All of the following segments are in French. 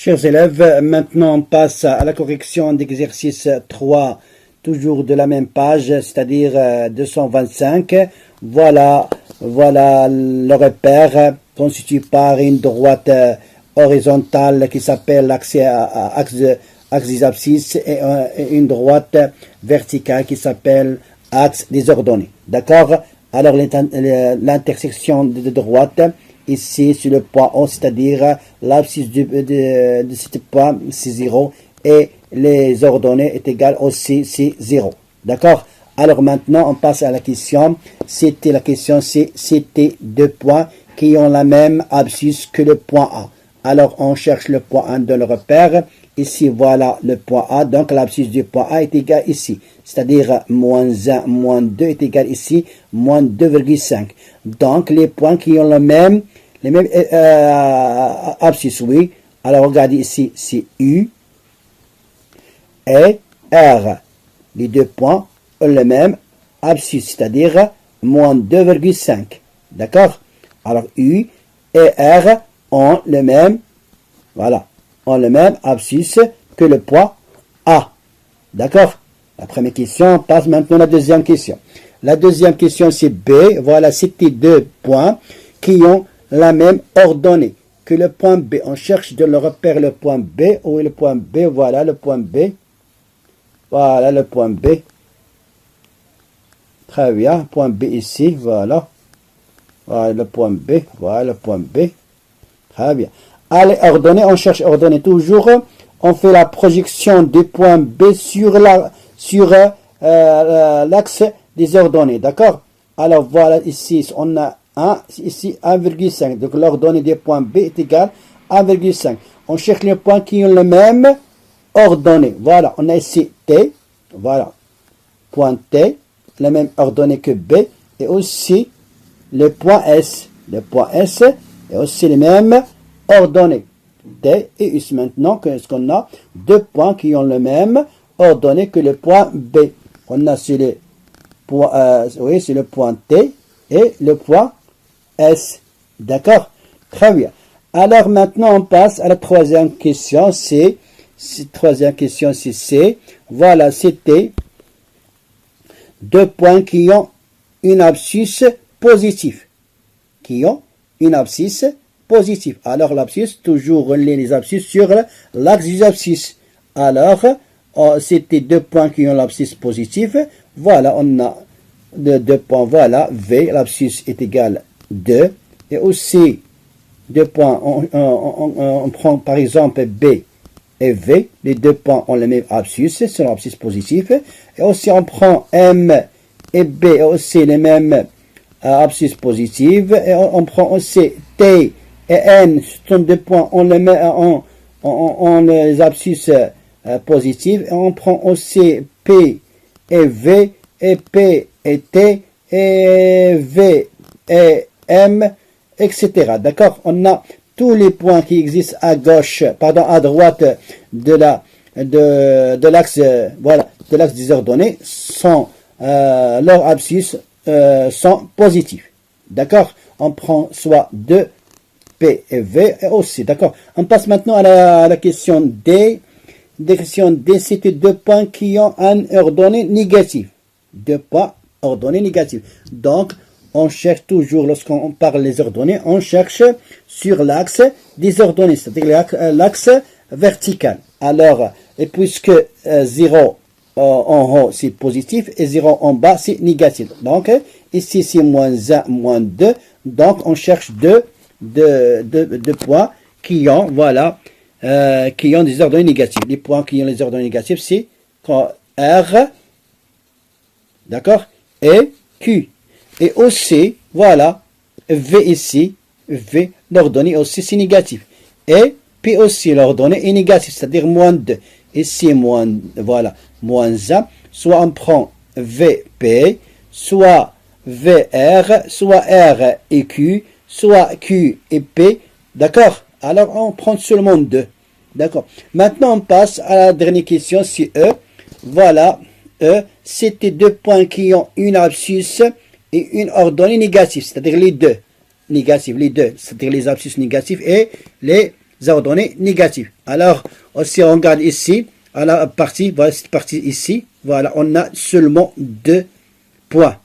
Chers élèves, maintenant on passe à la correction d'exercice 3, toujours de la même page, c'est-à-dire 225. Voilà le repère constitué par une droite horizontale qui s'appelle l'axe des abscisses et une droite verticale qui s'appelle axe des ordonnées. D'accord? Alors l'intersection de droite, ici sur le point O, c'est-à-dire l'abscisse de ce point, c'est 0, et les ordonnées est égales aussi, c'est 0. D'accord? Alors maintenant, on passe à la question. La question, c'était deux points qui ont la même abscisse que le point A. Alors, on cherche le point 1 de le repère. Ici, voilà le point A. Donc, l'abscisse du point A est égale ici. C'est-à-dire, moins 1, moins 2 est égal ici, moins 2,5. Donc, les points qui ont les mêmes abscisses, oui. Alors, regardez ici, c'est U et R. Les deux points ont le même abscisse, c'est-à-dire moins 2,5. D'accord? Alors, U et R ont le même, abscisse que le point A. D'accord? La première question, on passe maintenant à la deuxième question. La deuxième question, c'est B. Voilà, c'était deux points qui ont la même ordonnée que le point B. On cherche de le repère le point B. Où est le point B? Voilà le point B. Voilà le point B. Très bien. Point B ici. Voilà. Voilà le point B. Voilà le point B. Très bien. Allez, ordonnée. On cherche ordonnée toujours. On fait la projection du point B sur l'axe des ordonnées. D'accord? Alors, voilà ici, on a 1, ici 1,5. Donc, l'ordonnée des points B est égale à 1,5. On cherche les points qui ont le même ordonnée. Voilà, on a ici T. Voilà, point T, la même ordonnée que B. Et aussi le point S. Le point S est aussi les mêmes ordonnées. T et ici maintenant, qu'est-ce qu'on a? Deux points qui ont le même ordonnée que le point B. On a sur le point, c'est le point T et le point S. D'accord? Très bien. Alors maintenant, on passe à la troisième question. Troisième question, c'est C. Voilà, c'était deux points qui ont une abscisse positive. Qui ont une abscisse positive. Alors, l'abscisse, toujours relier les abscisses sur l'axe des abscisses. Alors, c'était deux points qui ont l'abscisse positive. Voilà, on a deux points. Voilà, V, l'abscisse est égale 2. Et aussi, deux points, on prend par exemple B et V. Les deux points ont le même abscisse, c'est l'abscisse positive. Et aussi, on prend M et B, et aussi les mêmes abscisses positives. Et on prend aussi T et N, ce sont deux points, on les abscisses positives. Et on prend aussi P et V, et P et T, et V et M, etc. D'accord? On a tous les points qui existent à droite de l'axe, de l'axe des ordonnées sont, leurs abscisses sont positifs. D'accord? On prend soit 2 P et V et aussi. D'accord? On passe maintenant à la question D. Question D, c'était deux points qui ont un ordonnée négative. Deux points ordonnée négative. Donc, on cherche toujours, lorsqu'on parle des ordonnées, on cherche sur l'axe des ordonnées, c'est-à-dire l'axe vertical. Alors, et puisque 0 en haut, c'est positif, et 0 en bas, c'est négatif. Donc, ici, c'est moins 1, moins 2. Donc, on cherche deux points qui ont, qui ont des ordonnées négatives. Les points qui ont les ordonnées négatives, c'est R, d'accord, et Q. Et aussi, voilà, V ici, V, l'ordonnée aussi, c'est négatif. Et P aussi, l'ordonnée est négative, c'est-à-dire moins 2. Ici, moins 1. Soit on prend VP, soit VR, soit R et Q, soit Q et P. D'accord? Alors, on prend seulement 2. D'accord? Maintenant, on passe à la dernière question, c'est E. Voilà, E, c'était deux points qui ont une abscisse et une ordonnée négative, c'est-à-dire les deux. Négatifs, les deux, c'est-à-dire les abscisses négatives et les ordonnées négatives. Alors, si on regarde ici, à la partie, voilà cette partie ici, voilà, on a seulement 2 points.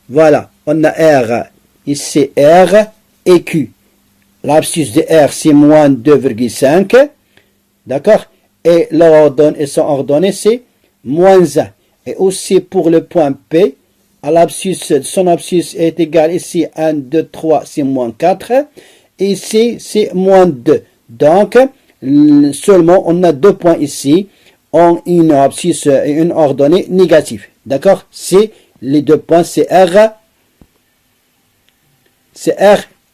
Voilà, on a R, ici R et Q. L'abscisse de R, c'est moins 2,5. D'accord? Et son ordonnée, c'est moins 1. Et aussi pour le point P, son abscisse est égal ici 1, 2, 3, c'est moins 4. Et ici, c'est moins 2. Donc, seulement, on a 2 points ici, en une abscisse et une ordonnée négative. D'accord? C'est les 2 points, c'est R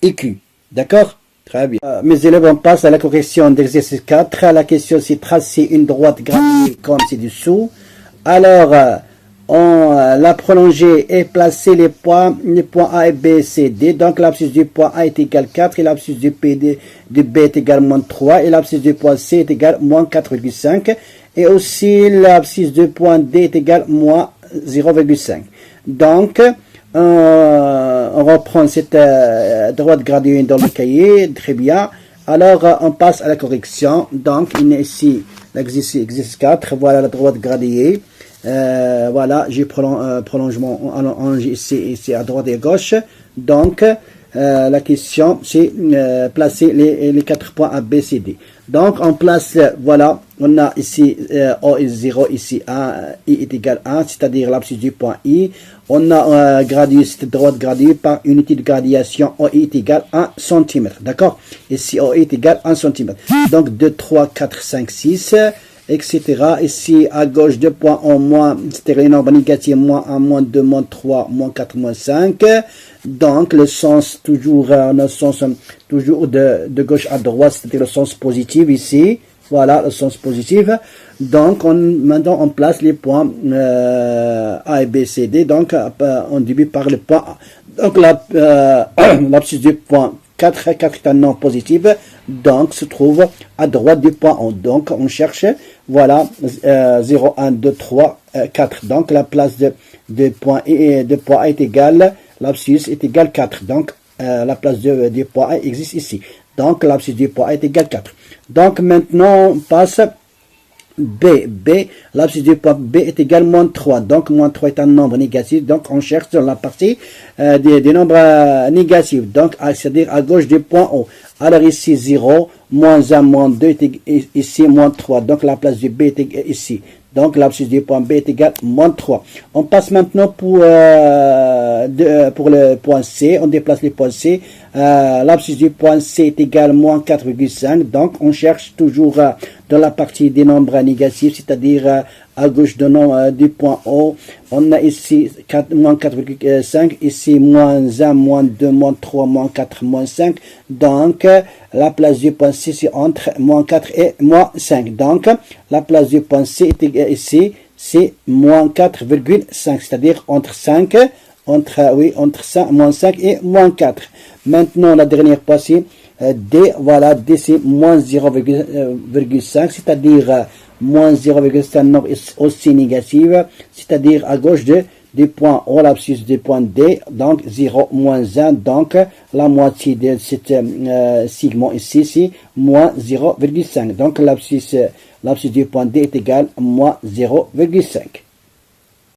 et Q. D'accord? Très bien. Mes élèves, on passe à la correction d'exercice 4. La question, c'est tracer une droite graduée comme ci-dessous. Alors, on l'a prolongée et placé les points A et B, C, D. Donc, l'abscisse du point A est égal 4 et l'abscisse du B est égal moins 3 et l'abscisse du point C est égal moins 4,5 et aussi l'abscisse du point D est égal moins 0,5. Donc, on reprend cette droite graduée dans le cahier, très bien. Alors, on passe à la correction. Donc, il est ici l'exercice 4, voilà la droite graduée. Voilà, j'ai prolongement ici à droite et à gauche. Donc, la question, c'est placer les 4 points A, B, C, D. Donc, on place, voilà, on a ici O est 0, ici I est égal à 1, c'est-à-dire l'abscisse du point I. On a gradué cette droite graduée par unité de graduation OI est égal à 1 cm. D'accord? Ici, OI est égal à 1 cm. Donc, 2, 3, 4, 5, 6, etc. Ici, à gauche, 2 points en moins, c'est-à-dire les nombres négatifs, moins 1, moins 2, moins 3, moins 4, moins 5. Donc, le sens, toujours, le sens toujours de gauche à droite, c'est-à-dire le sens positif ici. Voilà, le sens positif. Donc, maintenant, on place les points A et B, C, D. Donc, on débute par le point A. Donc, l'abscisse du point 4 est un nombre positif. Donc, se trouve à droite du point A. Donc, on cherche, voilà, 0, 1, 2, 3, 4. Donc, la place de point A est égale, l'abscisse est égale 4. Donc, la place du point A existe ici. Donc, l'abscisse du point A est égale 4. Donc, maintenant, on passe B. L'abscisse du point B est égal à moins 3. Donc, moins 3 est un nombre négatif. Donc, on cherche sur la partie des nombres négatifs. Donc, c'est-à-dire à gauche du point O. Alors, ici, 0, moins 1, moins 2, ici, moins 3. Donc, la place du B est ici. Donc, l'abscisse du point B est égal à moins 3. On passe maintenant pour le point C. On déplace le point C. L'abscisse du point C est égal à moins 4,5. Donc, on cherche toujours dans la partie des nombres négatifs, c'est-à-dire à gauche du point O. On a ici moins 4,5. Ici, moins 1, moins 2, moins 3, moins 4, moins 5. Donc, la place du point C, c'est entre moins 4 et moins 5. Donc, la place du point C est ici, c'est moins 4,5, c'est-à-dire entre moins 5 et moins 4. Maintenant, la dernière partie, D, voilà, D c'est moins 0,5, c'est-à-dire moins 0,5 nombre aussi négatif, c'est-à-dire à gauche du point O, l'abscisse du point D, donc 0, moins 1, donc la moitié de cet segment ici, c'est moins 0,5. Donc l'abscisse du point D est égal à moins 0,5.